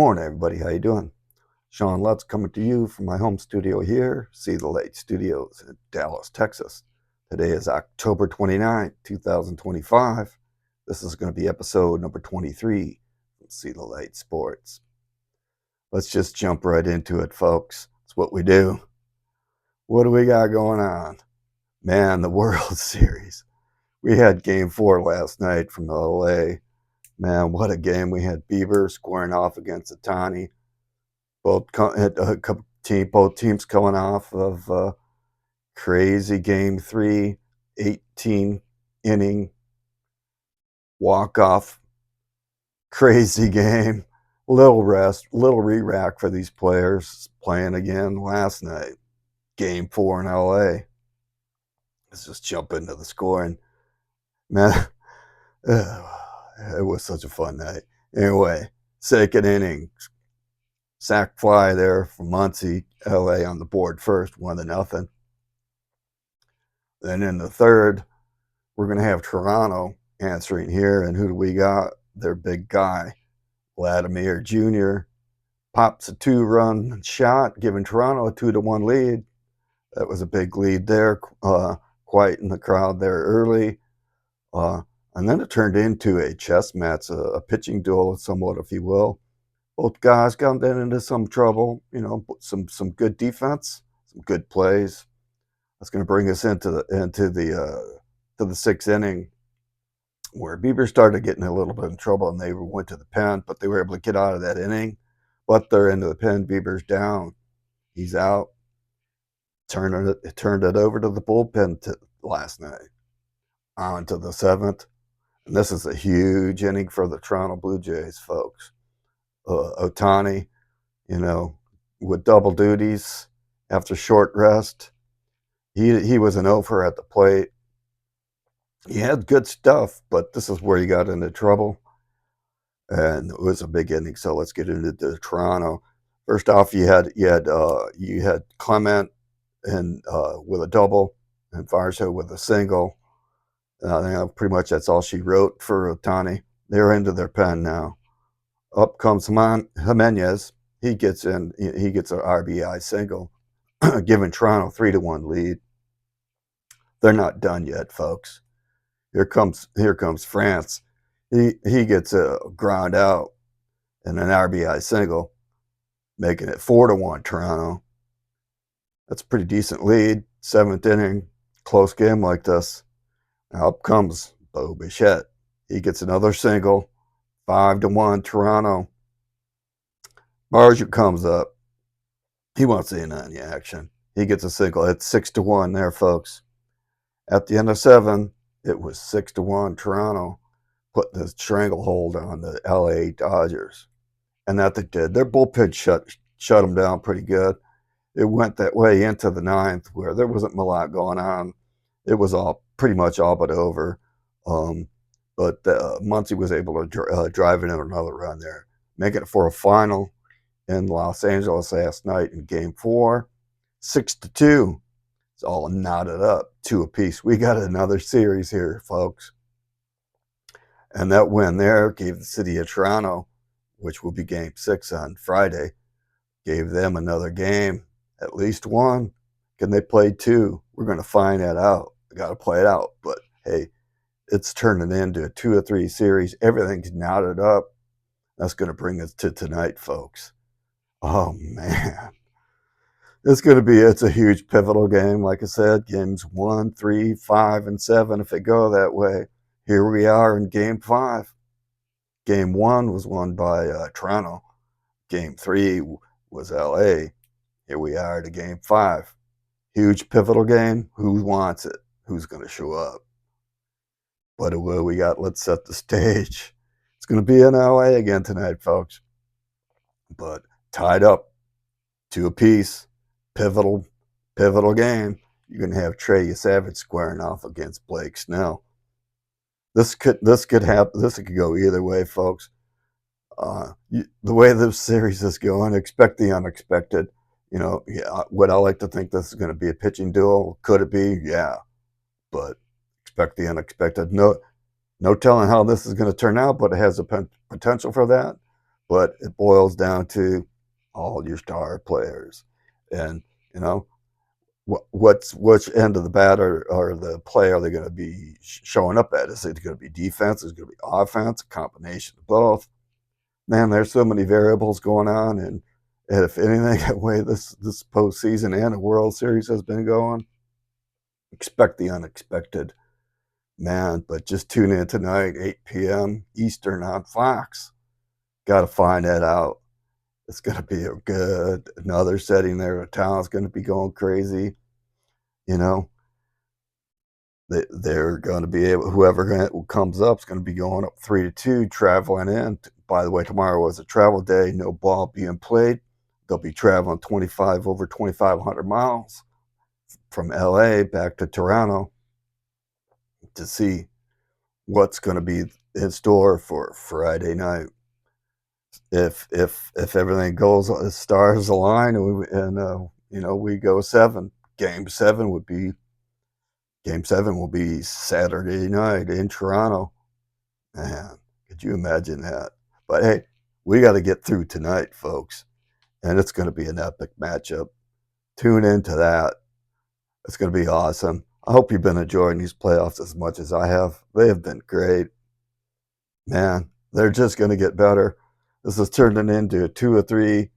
morning, everybody. How you doing? Sean Lutz coming to you from my home studio here, See the Late Studios in Dallas, Texas. Today is October 29th, 2025. This is going to be episode number 23 from See the Late Sports. Let's just jump right into it, folks. It's what we do. What do we got going on? Man, the World Series. We had game 4 last night from LA. Man, what a game. We had Bieber squaring off against Ohtani. Both teams coming off of crazy game 3, 18-inning walk-off, crazy game. Little rest, little re-rack for these players playing again last night. Game 4 in LA. Let's just jump into the scoring. Man, it was such a fun night. Anyway, second inning, sac fly there from Muncy, LA on the board first, 1-0. Then in the third, we're going to have Toronto answering here. And who do we got? Their big guy, Vladimir Jr. pops a 2-run shot, giving Toronto a 2-1 lead. That was a big lead there, quiet in the crowd there early. And then it turned into a chess match, a pitching duel, somewhat, if you will. Both guys got into some trouble, some good defense, some good plays. That's going to bring us into the sixth inning, where Bieber started getting a little bit in trouble, and they went to the pen, but they were able to get out of that inning. But they're into the pen. Bieber's down. He's out. Turned it over to the bullpen last night. On to the seventh. And this is a huge inning for the Toronto Blue Jays, folks. Ohtani, with double duties after short rest. He was an over at the plate. He had good stuff, but this is where he got into trouble. And it was a big inning, so let's get into the Toronto. First off, you had Clement and with a double, and Varsho with a single. Pretty much that's all she wrote for Ohtani. They're into their pen now. Up comes Jimenez. He gets an RBI single, giving Toronto 3-1 lead. They're not done yet, folks. Here comes France. He gets a ground out and an RBI single, making it 4-1 Toronto. That's a pretty decent lead. Seventh inning, close game like this. Now up comes Bo Bichette. He gets another single. 5-1 Toronto. Barger comes up. He wants in on the action. He gets a single. It's 6-1 there, folks. At the end of 7, it was 6-1 Toronto, putting the stranglehold on the LA Dodgers. And that they did. Their bullpen shut them down pretty good. It went that way into the 9th, where there wasn't a lot going on. It was pretty much all but over. But Muncy was able to drive in another run there, making it for a final in Los Angeles last night in Game 4, 6-2. It's all knotted up, 2 apiece. We got another series here, folks. And that win there gave the city of Toronto, which will be Game 6 on Friday, gave them another game, at least one. Can they play 2? We're going to find that out. We got to play it out. But, hey, it's turning into a 2 or 3 series. Everything's knotted up. That's going to bring us to tonight, folks. Oh, man. It's a huge pivotal game. Like I said, games 1, 3, 5, and 7, if they go that way. Here we are in Game 5. Game 1 was won by Toronto. Game 3 was LA. Here we are to Game 5. Huge pivotal game. Who wants it? Who's going to show up? But let's set the stage. It's going to be in LA again tonight, folks. But tied up, 2 apiece. Pivotal game. You're going to have Trey Savage squaring off against Blake Snell. This could happen. This could go either way, folks. The way this series is going, expect the unexpected. Would I like to think this is going to be a pitching duel? Could it be? Yeah. But expect the unexpected. No telling how this is going to turn out, but it has a potential for that. but it boils down to all your star players. And, you know, which end of the bat or the play are they going to be showing up at? Is it going to be defense? Is it going to be offense? A combination of both? Man, there's so many variables going on, and if anything, the way this postseason and the World Series has been going, expect the unexpected, man. But just tune in tonight, 8 p.m. Eastern on Fox. Got to find that out. It's going to be a good another setting there. The town's going to be going crazy. You know, they're going to be able. Whoever comes up is going to be going up 3-2, traveling in. By the way, tomorrow was a travel day. No ball being played. They'll be traveling over 2,500 miles from LA back to Toronto to see what's going to be in store for Friday night. If everything goes, the stars align, and we go 7. Game 7 will be Saturday night in Toronto. Man, could you imagine that? But hey, we got to get through tonight, folks, and it's going to be an epic matchup. Tune into that. It's going to be awesome. I hope you've been enjoying these playoffs as much as I have. They have been great. Man, they're just going to get better. This is turning into a 2 or 3.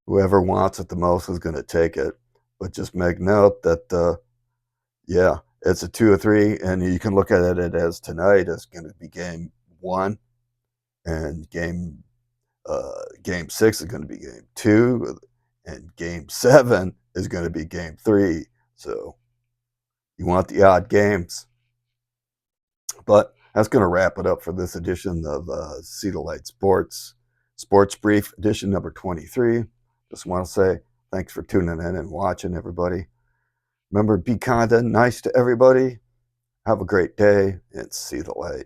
Whoever wants it the most is going to take it. But just make note that, yeah, it's a 2 or 3, and you can look at it as tonight is going to be game 1, and game 6 is going to be game 2, and game 7 is going to be game 3. So you want the odd games. But that's going to wrap it up for this edition of See the Light Sports Brief, edition number 23. Just want to say thanks for tuning in and watching, everybody. Remember, be kind and nice to everybody. Have a great day, and see the light.